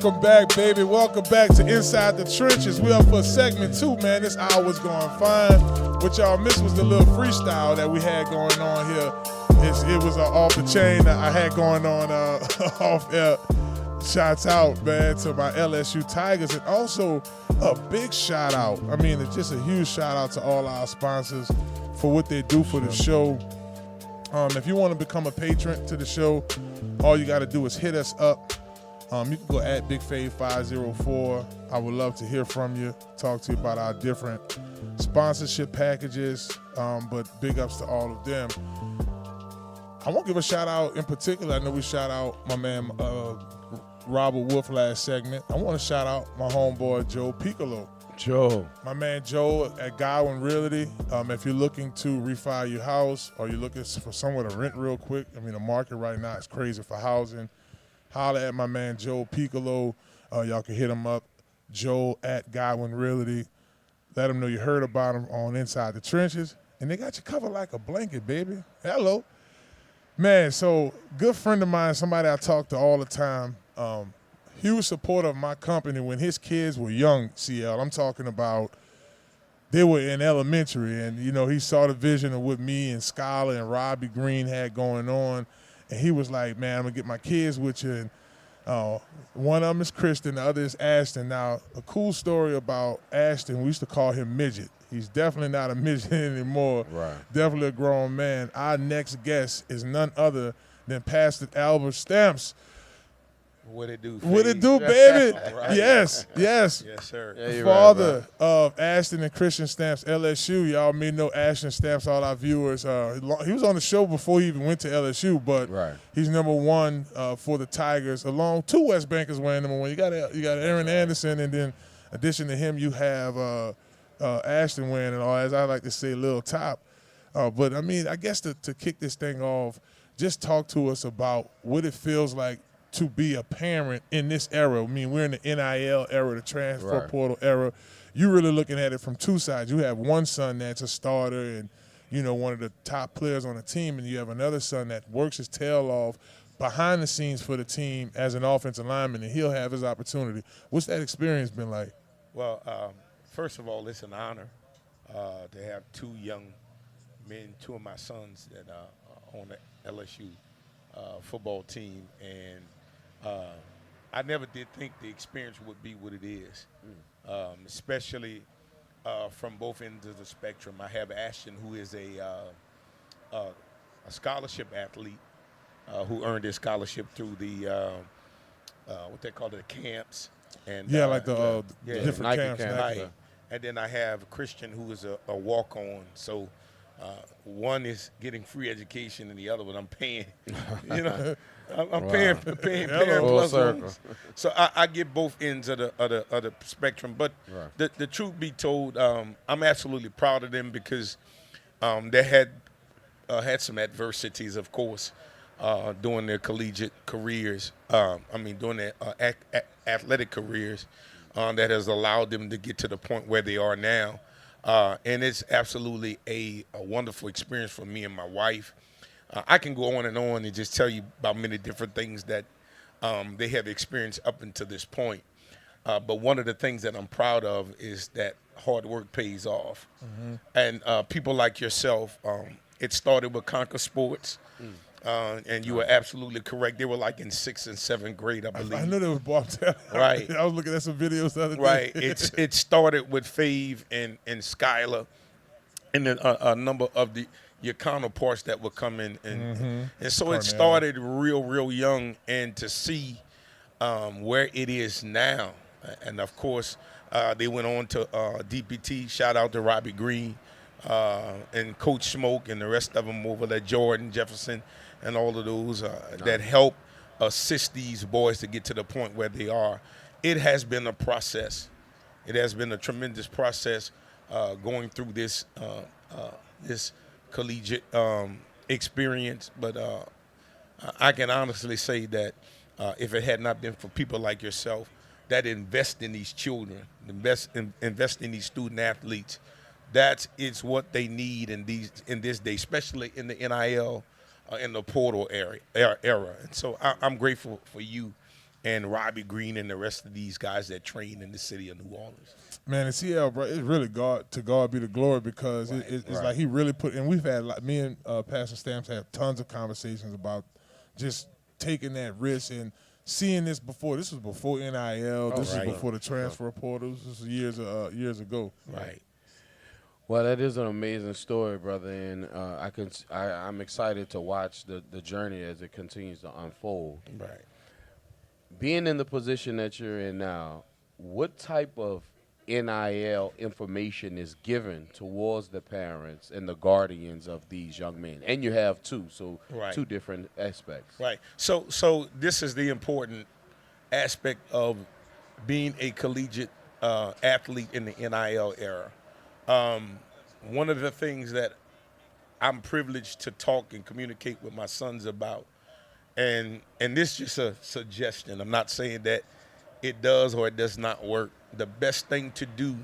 Welcome back, baby. Welcome back to Inside the Trenches. We up for segment 2, man. This hour's going fine. What y'all missed was the little freestyle that we had going on here. It was off the chain that I had going on off air. Shouts out, man, to my LSU Tigers, and also a big shout out. I mean, it's just a huge shout out to all our sponsors for what they do for the show. If you want to become a patron to the show, all you got to do is hit us up. You can go at BigFave504. I would love to hear from you, talk to you about our different sponsorship packages, but big ups to all of them. I won't give a shout out in particular. I know we shout out my man Robert Wolf last segment. I want to shout out my homeboy Joe Piccolo. Joe. My man Joe at Godwin Realty. If you're looking to refi your house or you're looking for somewhere to rent real quick, I mean, the market right now is crazy for housing. Holler at my man Joe Piccolo. Y'all can hit him up, Joe at Godwin Realty. Let him know you heard about him on Inside the Trenches. And they got you covered like a blanket, baby. Hello. Man, so good friend of mine, somebody I talk to all the time, huge supporter of my company when his kids were young, CL. I'm talking about they were in elementary, and, you know, he saw the vision of what me and Skylar and Robbie Green had going on, and he was like, man, I'm going to get my kids with you. And one of them is Christian, the other is Ashton. Now, a cool story about Ashton, we used to call him Midget. He's definitely not a midget anymore. Right. Definitely a grown man. Our next guest is none other than Pastor Albert Stamps. What it do? What it do, baby? Right. Yes. Yes, sir. Yeah, Father of Ashton and Christian Stamps, LSU. Y'all may know Ashton Stamps, all our viewers. He was on the show before he even went to LSU, but he's number one for the Tigers, along two West Bankers wearing number one. You got Aaron Anderson, and then in addition to him, you have Ashton wearing it all, as I like to say, Lil Top. But, I mean, I guess to kick this thing off, just talk to us about what it feels like to be a parent in this era. I mean, we're in the NIL era, the transfer portal era. You're really looking at it from two sides. You have one son that's a starter and, you know, one of the top players on the team, and you have another son that works his tail off behind the scenes for the team as an offensive lineman, and he'll have his opportunity. What's that experience been like? Well, first of all, it's an honor to have two young men, two of my sons that are on the LSU football team, and I never did think the experience would be what it is, especially from both ends of the spectrum. I have Ashton, who is a scholarship athlete who earned his scholarship through the what they call the camps. And like the different Nike camps. Right. And then I have Christian, who is a walk-on. So one is getting free education, and the other one I'm paying. You know, I'm paying plus one. So I get both ends of the spectrum. But the truth be told, I'm absolutely proud of them because they had some adversities, of course, during their collegiate careers. During their athletic careers, that has allowed them to get to the point where they are now. And it's absolutely a wonderful experience for me and my wife. I can go on and just tell you about many different things that they have experienced up until this point. But one of the things that I'm proud of is that hard work pays off. Mm-hmm. And people like yourself, it started with Conquer Sports. And you were absolutely correct. They were like in 6th and 7th grade, I believe. I knew they was Bob Taylor. Right. I was looking at some videos the other day. Right. It started with Fave and Skylar, and then a number of your counterparts that would come in, and so it started real young, and to see where it is now, and of course they went on to DPT. Shout out to Robbie Green and Coach Smoke and the rest of them over there, Jordan Jefferson, and all of those that help assist these boys to get to the point where they are. It has been a process. It has been a tremendous process going through this collegiate experience. But I can honestly say that if it had not been for people like yourself that invest in these children, invest in these student athletes, it's what they need in this day, especially in the NIL in the portal era. And so I'm grateful for you and Robbie Green and the rest of these guys that train in the city of New Orleans. Man, and CL, bro, it's really God be the glory, because it's like he really put. And we've had, like, me and Pastor Stamps have tons of conversations about just taking that risk and seeing this before. This was before NIL. This was before the transfer portal. This was years ago. Right. Well, that is an amazing story, brother, and I'm excited to watch the journey as it continues to unfold. Right. Being in the position that you're in now, what type of NIL information is given towards the parents and the guardians of these young men? And you have two, so two different aspects. Right. So this is the important aspect of being a collegiate athlete in the NIL era. One of the things that I'm privileged to talk and communicate with my sons about, and this is just a suggestion. I'm not saying that it does or it does not work. The best thing to do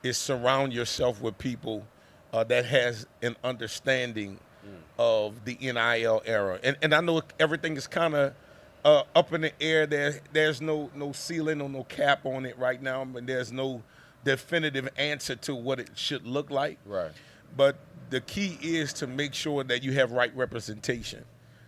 is surround yourself with people that has an understanding of the NIL era. And I know everything is kind of up in the air. There's no ceiling or no cap on it right now, but there's no definitive answer to what it should look like. Right. But the key is to make sure that you have right representation,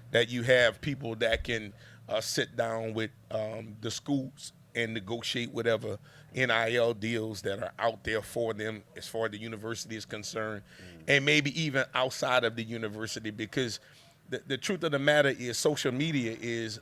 that you have people that can sit down with the schools and negotiate whatever NIL deals that are out there for them as far as the university is concerned, and maybe even outside of the university, because the truth of the matter is social media is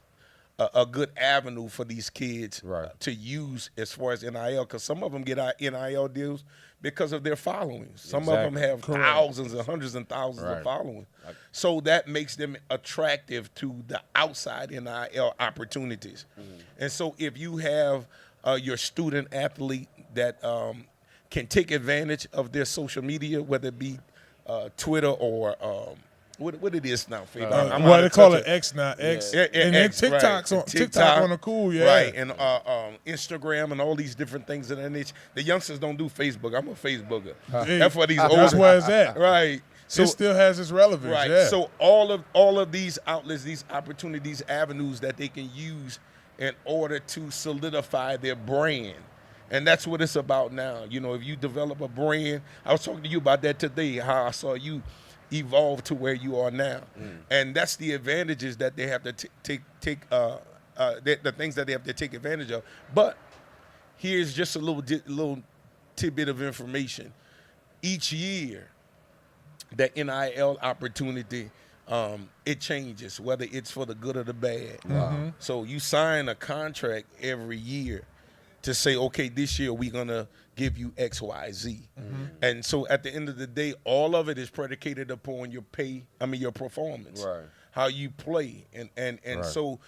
a good avenue for these kids to use as far as NIL, because some of them get NIL deals because of their followings. Some of them have thousands and hundreds and thousands of following. So that makes them attractive to the outside NIL opportunities. And so if you have your student athlete that can take advantage of their social media, whether it be Twitter or what it is now, Fabe? Well, they call it X now. X. Yeah, and then X, TikTok's right. on TikTok on the cool, Right, and Instagram and all these different things. And the youngsters don't do Facebook. I'm a Facebooker. That's what these old. That's where it's at. Right. So it still has its relevance. Right. Yeah. So all of these outlets, these opportunities, avenues that they can use in order to solidify their brand. And that's what it's about now. You know, if you develop a brand, I was talking to you about that today, how I saw you evolve to where you are now. And that's the advantages that they have to take the things that they have to take advantage of. But here's just a little tidbit of information. Each year, the NIL opportunity, it changes, whether it's for the good or the bad. So you sign a contract every year to say, okay, this year we're going to give you X, Y, Z. And so at the end of the day, all of it is predicated upon your performance, how you play. And so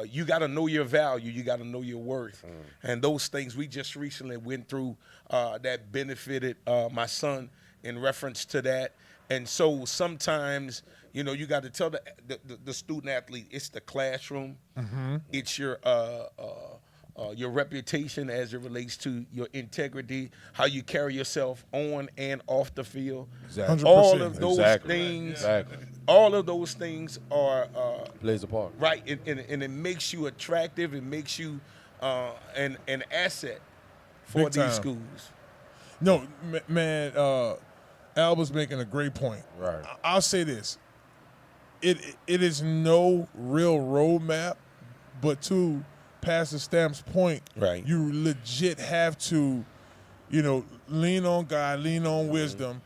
you got to know your value. You got to know your worth. And those things we just recently went through that benefited my son in reference to that. And so sometimes, you know, you got to tell the student athlete, it's the classroom, it's your reputation as it relates to your integrity, how you carry yourself on and off the field. Exactly. All of those things, all of those things are plays a part. Right, and it makes you attractive. It makes you an asset for Big time. these schools. No, man. Alba's making a great point. Right. I'll say this: it is no real roadmap, but to Pastor Stamp's point, you legit have to, you know, lean on God, lean on wisdom,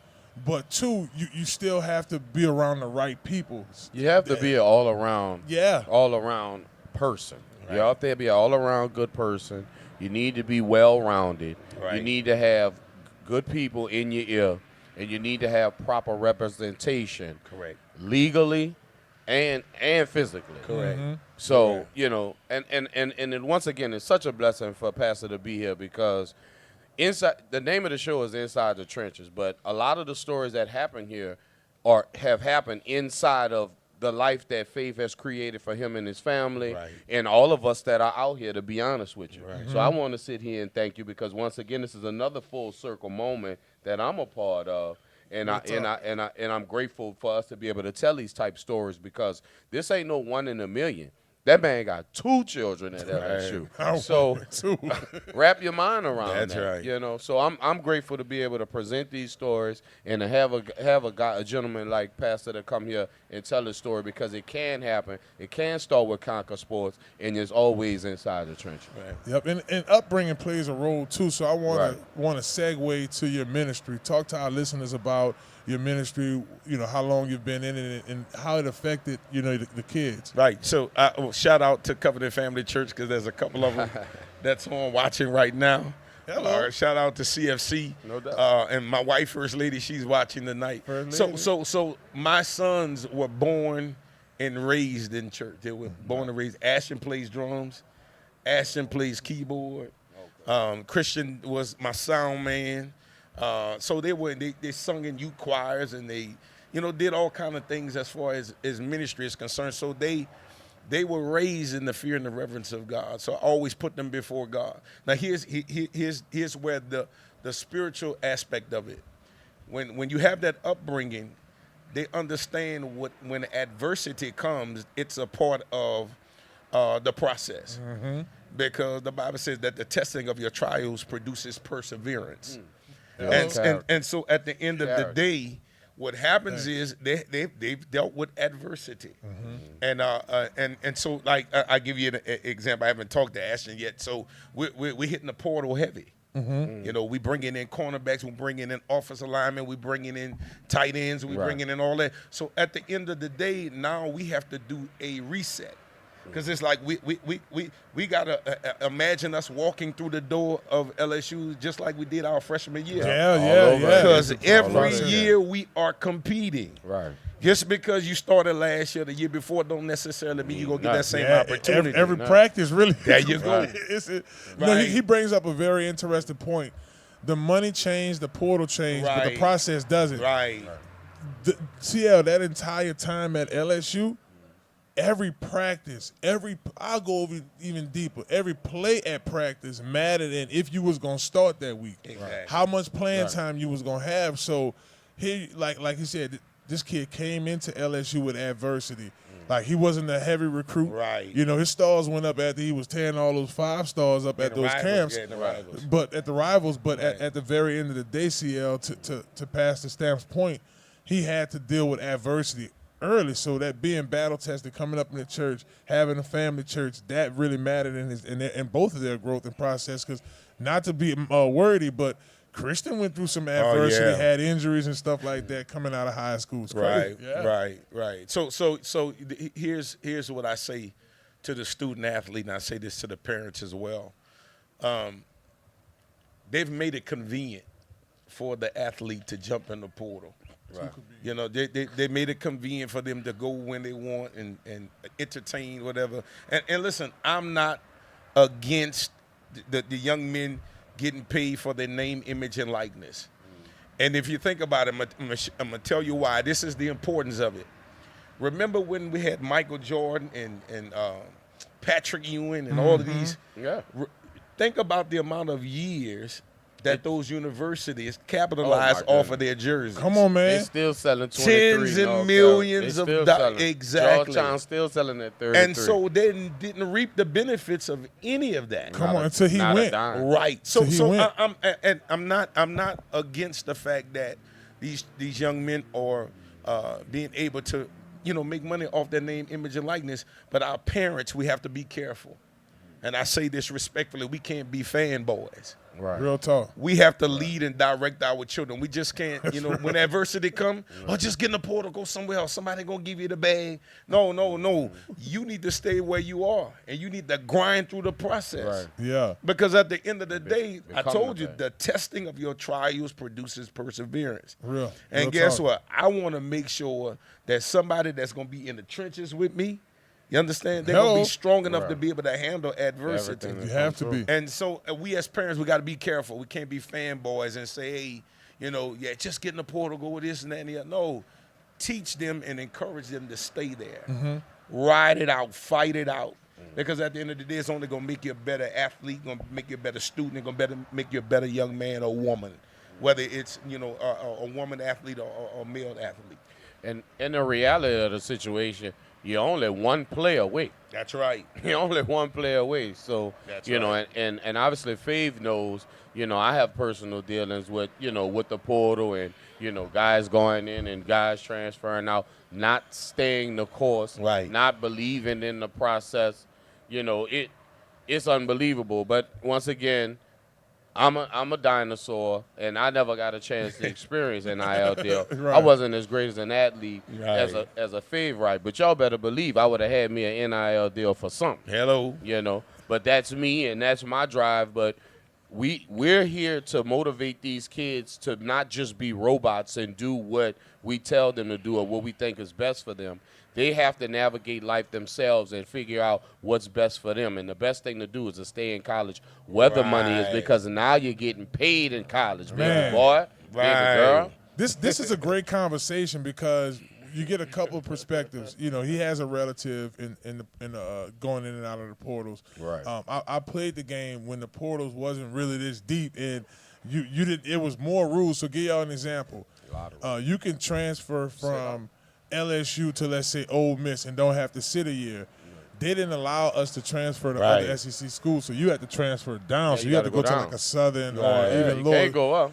but two, you still have to be around the right people. You have to be an all-around person. You have to be an all-around good person. You need to be well-rounded. You need to have good people in your ear, and you need to have proper representation. Legally and physically. So, you know, and once again, it's such a blessing for Pastor to be here, because the name of the show is Inside the Trenches, but a lot of the stories that happen here have happened inside of the life that Faith has created for him and his family and all of us that are out here, to be honest with you. So I want to sit here and thank you, because once again, this is another full circle moment that I'm a part of. And I'm grateful for us to be able to tell these type stories, because this ain't no 1 in a million. That man got 2 children at LSU. So wrap your mind around that. That's right. You know, so I'm grateful to be able to present these stories and to have a gentleman like Pastor to come here and tell his story, because it can happen. It can start with Conquer Sports, and it's always inside the trenches. Right. Yep, and upbringing plays a role too. So I want to segue to your ministry. Talk to our listeners about your ministry, you know, how long you've been in it and how it affected, you know, the kids. Right. So shout out to Covenant Family Church, because there's a couple of them that's on watching right now. Hello. Shout out to CFC. No doubt. And my wife, First Lady, she's watching tonight. So my sons were born and raised in church. They were born and raised. Ashton plays drums. Ashton plays keyboard. Christian was my sound man. So they sung in youth choirs, and they, you know, did all kind of things as far as ministry is concerned. So they were raised in the fear and the reverence of God. So I always put them before God. Now here's where the spiritual aspect of it. When you have that upbringing, they understand when adversity comes, it's a part of the process. Mm-hmm. Because the Bible says that the testing of your trials produces perseverance. And so at the end of the day, what happens is they've dealt with adversity. Mm-hmm. And so, like, I give you an example. I haven't talked to Ashton yet. So we're hitting the portal heavy. Mm-hmm. You know, we bringing in cornerbacks, we bringing in offensive linemen, we bringing in tight ends, we bringing in all that. So at the end of the day, now we have to do a reset. Because it's like we gotta imagine us walking through the door of LSU just like we did our freshman year. Yeah. Because every year we are competing. Right. Just because you started last year, the year before, don't necessarily mean you're gonna get that same opportunity. Every practice, really. There you go. No, he brings up a very interesting point. The money changed, the portal changed, but the process doesn't. Right. CL, that entire time at LSU. Every practice, I'll go over even deeper. Every play at practice mattered in if you was gonna start that week, how much playing time you was gonna have. So he, like he said, this kid came into LSU with adversity. Like, he wasn't a heavy recruit. Right. You know, his stars went up after he was tearing all those 5 stars up at those camps. But at the rivals, at the very end of the day, CL, to pass the Stamps point, he had to deal with adversity early, so that being battle tested, coming up in the church, having a family church, that really mattered in both of their growth and process. Because not to be wordy, but Christian went through some adversity, had injuries and stuff like that coming out of high school. It's crazy. Right. So here's what I say to the student athlete, and I say this to the parents as well. They've made it convenient for the athlete to jump in the portal. Right. You know, they made it convenient for them to go when they want and entertain, whatever. And listen, I'm not against the young men getting paid for their name, image, and likeness. And if you think about it, I'm going to tell you why. This is the importance of it. Remember when we had Michael Jordan and Patrick Ewing and all of these? Yeah. Think about the amount of years that those universities capitalize off of their jerseys. Come on, man. They're still selling 23. Tens and millions of dollars. Exactly. Georgetown still selling at 33. And so they didn't reap the benefits of any of that. Come on, until he went. Right. So I'm not against the fact that these young men are being able to, you know, make money off their name, image, and likeness. But our parents, we have to be careful. And I say this respectfully, we can't be fanboys. Right. Real talk. We have to lead and direct our children. We just can't, you know, when adversity come, just get in the portal, go somewhere else. Somebody gonna give you the bag. No. You need to stay where you are, and you need to grind through the process. Right. Yeah. Because at the end of the day, I told you, the testing of your trials produces perseverance. Real. And guess what? I want to make sure that somebody that's gonna be in the trenches with me, you understand? They're going to be strong enough to be able to handle adversity. You have to be. And so we as parents, we got to be careful. We can't be fanboys and say, hey, you know, just get in the portal, go with this and that and the other. No, teach them and encourage them to stay there. Mm-hmm. Ride it out, fight it out. Because at the end of the day, it's only going to make you a better athlete, going to make you a better student, going to make you a better young man or woman, whether it's, you know, a woman athlete or a male athlete. And in the reality of the situation, you're only one play away. That's right. You're only one play away. So, That's you know, right. and obviously Fave knows, you know, I have personal dealings with, you know, with the portal and, you know, guys going in and guys transferring out, not staying the course, right, not believing in the process. You know, it's unbelievable. But once again, I'm a dinosaur, and I never got a chance to experience NIL deal. Right. I wasn't as great as an athlete as a favorite, but y'all better believe I would have had me an NIL deal for something. Hello. You know, but that's me, and that's my drive. But we're here to motivate these kids to not just be robots and do what we tell them to do or what we think is best for them. They have to navigate life themselves and figure out what's best for them. And the best thing to do is to stay in college where the money is, because now you're getting paid in college, baby boy, baby girl. This is a great conversation because you get a couple of perspectives. You know, he has a relative in going in and out of the portals. Right. I played the game when the portals wasn't really this deep, and you did. It was more rules. So give y'all an example. You can transfer from LSU to, let's say, Ole Miss and don't have to sit a year. They didn't allow us to transfer to other SEC schools, so you had to transfer down. So you had to go to like a Southern or even lower. You can't go up.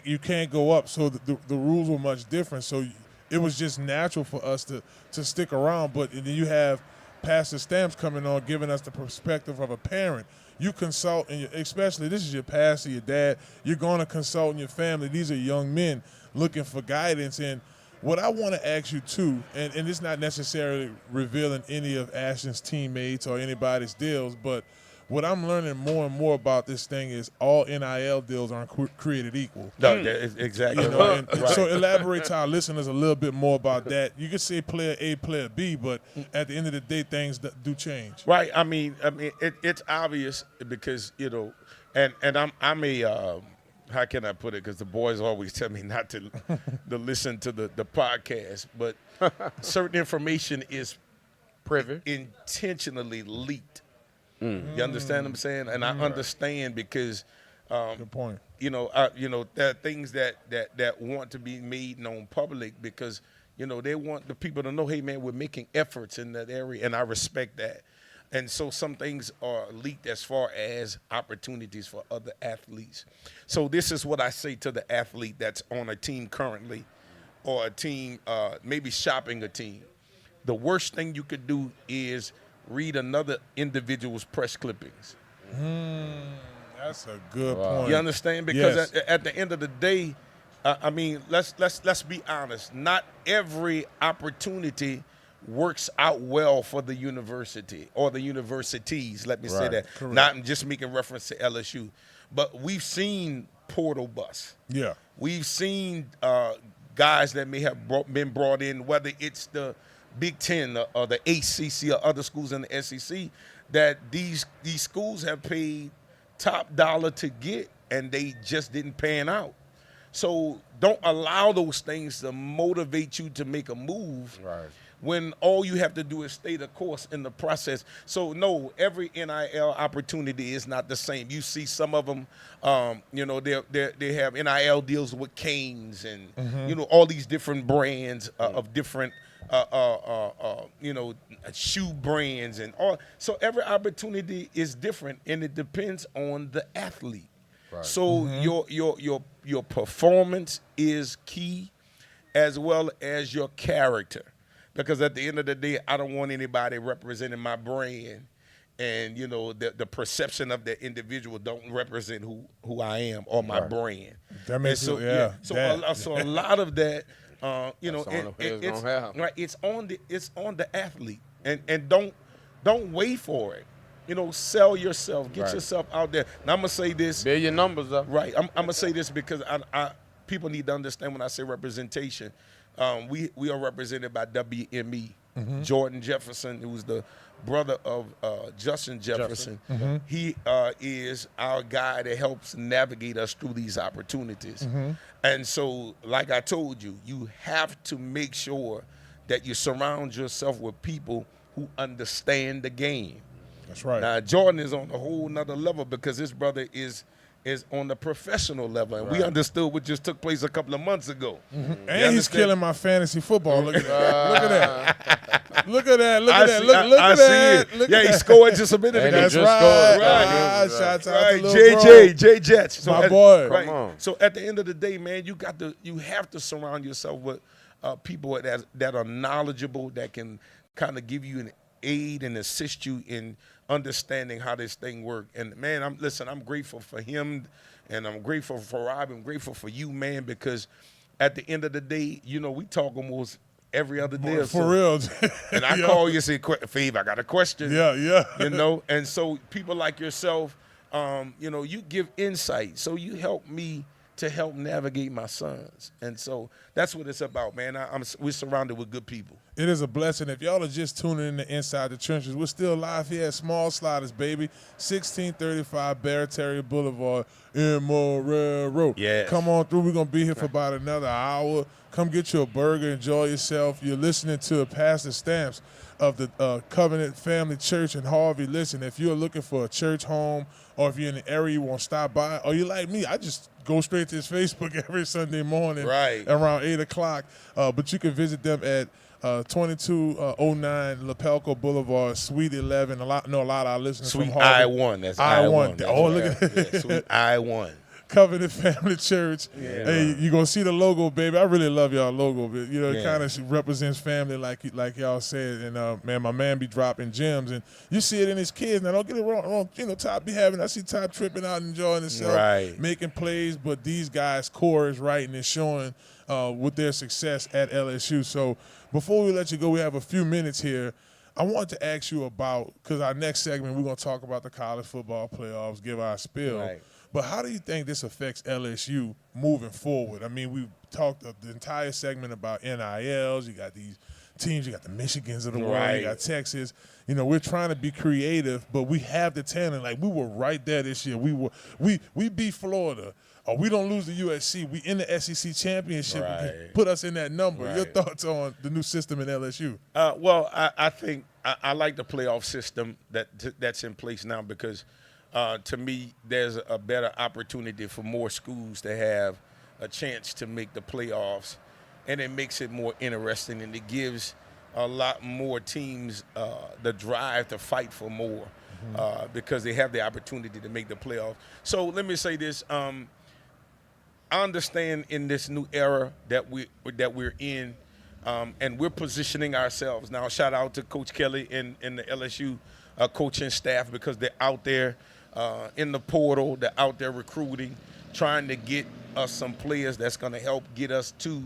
You can't go up. So the rules were much different. So it was just natural for us to stick around. But then you have Pastor Stamps coming on, giving us the perspective of a parent. You consult, and especially this is your pastor, your dad. You're going to consult in your family. These are young men looking for guidance. And what I want to ask you, too, and it's not necessarily revealing any of Ashton's teammates or anybody's deals, but what I'm learning more and more about this thing is all NIL deals aren't created equal. No, exactly. You know, and so elaborate to our listeners a little bit more about that. You could say player A, player B, but at the end of the day, things do change. Right. I mean, it's obvious because, you know, and I'm a how can I put it? Because the boys always tell me not to listen to the podcast, but certain information is private, intentionally leaked. You understand what I'm saying? And I understand because, good point. You know, there are things that want to be made known public because, you know, they want the people to know, hey man, we're making efforts in that area, and I respect that. And so some things are leaked as far as opportunities for other athletes. So this is what I say to the athlete that's on a team currently, or a team maybe shopping a team. The worst thing you could do is read another individual's press clippings. That's a good point. You understand? Because at the end of the day, I mean, let's be honest. Not every opportunity works out well for the university or the universities. Let me say that. Correct. Not just making reference to LSU, but we've seen portal bust. Yeah, we've seen guys that may have been brought in, whether it's the Big Ten or the ACC or other schools in the SEC, that these schools have paid top dollar to get, and they just didn't pan out. So don't allow those things to motivate you to make a move. Right. When all you have to do is stay the course in the process. So, no, every NIL opportunity is not the same. You see some of them, you know, they have NIL deals with Canes and, you know, all these different brands of different, you know, shoe brands and all. So every opportunity is different, and it depends on the athlete. Right. So your performance is key, as well as your character. Because at the end of the day, I don't want anybody representing my brand, and you know the perception of the individual don't represent who I am or my brand. That makes so a lot of that, you know, it's on the athlete, and don't wait for it. You know, sell yourself, get yourself out there. Now I'm gonna say this. Build your numbers up. Right. I'm gonna say this because I people need to understand when I say representation. We are represented by WME. Jordan Jefferson, who's the brother of Justin Jefferson. He is our guy that helps navigate us through these opportunities. And so, like I told you, you have to make sure that you surround yourself with people who understand the game. That's right. Now, Jordan is on a whole nother level because his brother is on the professional level, and we understood what just took place a couple of months ago. And he's killing my fantasy football. Look at that. Look at that. Look at that. Look at that. Look at that. Yeah, he scored just a minute ago. That's right. Shout out to JJ, J Jets. So my boy. Right. Come on. So at the end of the day, man, you have to surround yourself with people that are knowledgeable, that can kind of give you an aid and assist you in understanding how this thing works. And man, I'm grateful for him, and I'm grateful for Rob. I'm grateful for you, man, because at the end of the day, we talk almost every other day. For real. And I call you and say, Fave, I got a question. Yeah. And so people like yourself, you give insight. So you help me to help navigate my sons. And so that's what it's about, man. We're surrounded with good people. It is a blessing. If y'all are just tuning in to Inside the Trenches, we're still live here at Small Sliders, baby. 1635 Barataria Boulevard in Morero. Yes. Come on through. We're going to be here for about another hour. Come get you a burger. Enjoy yourself. You're listening to Pastor Stamps of the Covenant Family Church in Harvey. Listen, if you're looking for a church home, or if you're in the area you want to stop by, or you like me, I just go straight to his Facebook every Sunday morning around 8 o'clock. But you can visit them at 2209 Lapelco Boulevard, Suite 11. A lot of our listeners Suite from Harvey. I-1. That's I-1. That's Look at that. Suite I-1. Covenant Family Church. Yeah, hey, you're going to see the logo, baby. I really love y'all logo. But, it kind of represents family like y'all said. And, man, my man be dropping gems. And you see it in his kids. Now, don't get it wrong. Todd I see Todd tripping out and enjoying himself, making plays. But these guys' core is right, and it's showing with their success at LSU. So before we let you go, we have a few minutes here. I want to ask you about, because our next segment, we're going to talk about the college football playoffs, give our spiel. Right. But how do you think this affects LSU moving forward? I mean, we've talked the entire segment about NILs. You got these teams. You got the Michigans of the world. You got Texas. We're trying to be creative, but we have the talent. Like, we were right there this year. We beat Florida. Or we don't lose to USC. We in the SEC championship. Put us in that number. Your thoughts on the new system in LSU? Well, I think I like the playoff system that's in place now because – to me, there's a better opportunity for more schools to have a chance to make the playoffs, and it makes it more interesting, and it gives a lot more teams the drive to fight for more because they have the opportunity to make the playoffs. So let me say this. I understand in this new era that we're in, and we're positioning ourselves. Now, shout out to Coach Kelly and the LSU coaching staff because they're out there in the portal, they're out there recruiting, trying to get us some players that's going to help get us to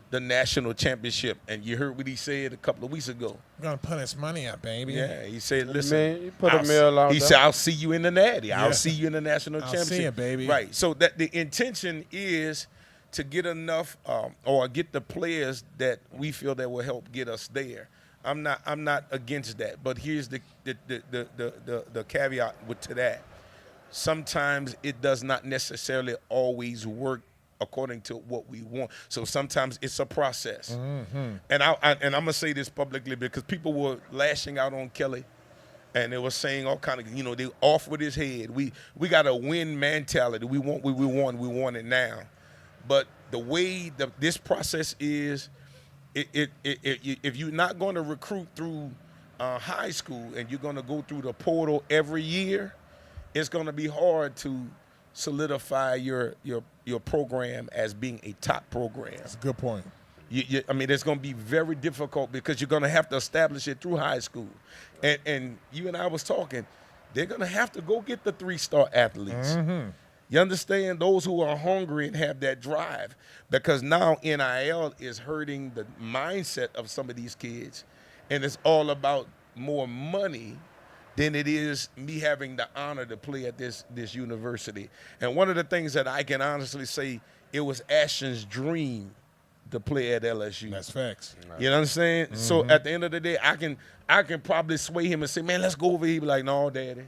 the national championship. And you heard what he said a couple of weeks ago. We're going to put his money up, baby. Yeah, he said, listen. Man, you put a mill out He said, I'll see you in the natty. I'll see you in the national championship. I'll see you, baby. Right. So that the intention is to get enough or get the players that we feel that will help get us there. I'm not against that, but here's the caveat to that. Sometimes it does not necessarily always work according to what we want. So sometimes it's a process. Mm-hmm. And I'm gonna say this publicly because people were lashing out on Kelly, and they were saying all kind of they off with his head. We got a win mentality. We want it now. But the way this process is. If you're not going to recruit through high school and you're going to go through the portal every year, it's going to be hard to solidify your program as being a top program. That's a good point. It's going to be very difficult because you're going to have to establish it through high school. And you and I was talking, they're going to have to go get the 3-star athletes. Mm-hmm. You understand? Those who are hungry and have that drive. Because now NIL is hurting the mindset of some of these kids. And it's all about more money than it is me having the honor to play at this university. And one of the things that I can honestly say, it was Ashton's dream to play at LSU. That's facts. You know what I'm saying? Mm-hmm. So at the end of the day, I can probably sway him and say, man, let's go over here. He'd be like, no, Daddy.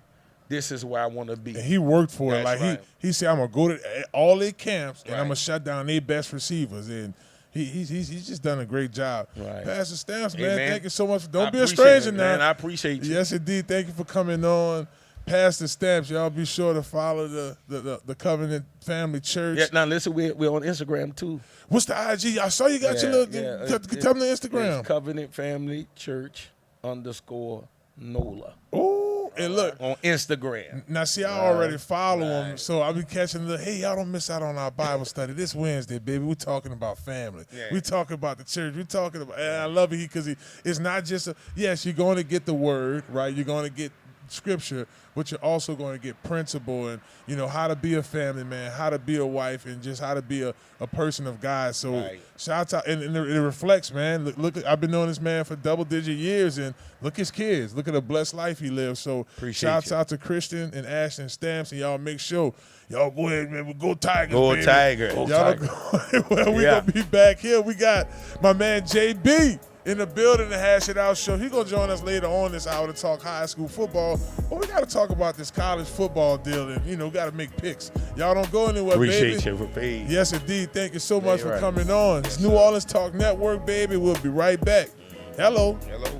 This is where I want to be. And he worked for it. Like he said, I'm gonna go to all their camps and I'm gonna shut down their best receivers. And he's just done a great job. Right. Pastor Stamps, man, thank you so much. Don't be a stranger now. Man, I appreciate you. Yes, indeed. Thank you for coming on. Pastor Stamps. Y'all be sure to follow the Covenant Family Church. Yeah, now listen, we're on Instagram too. What's the IG? I saw you got your little. Tell me the Instagram. It's Covenant Family Church _NOLA. Oh, and look on Instagram. Now, see, I already follow them, so I'll be catching the. Hey, y'all don't miss out on our Bible study this Wednesday, baby. We're talking about family. Yeah. We're talking about the church. We're talking about. And I love it because it's not just yes, you're going to get the word, right? You're going to get scripture, but you're also going to get principle and how to be a family man, how to be a wife, and just how to be a person of God. So shout out, and it reflects, man. Look, I've been knowing this man for double-digit years, and look his kids. Look at the blessed life he lives. So shouts out to Christian and Ashton Stamps, and y'all make sure y'all go ahead, man. Go Tigers, go baby. Tiger. Y'all Tiger. Well, we gonna be back here. We got my man JB in the building to hash it out show. He's going to join us later on this hour to talk high school football. But we got to talk about this college football deal and, got to make picks. Y'all don't go anywhere, Appreciate baby. You for paying. Yes, indeed. Thank you so much for coming on. It's New Orleans Talk Network, baby. We'll be right back. Hello. Hello.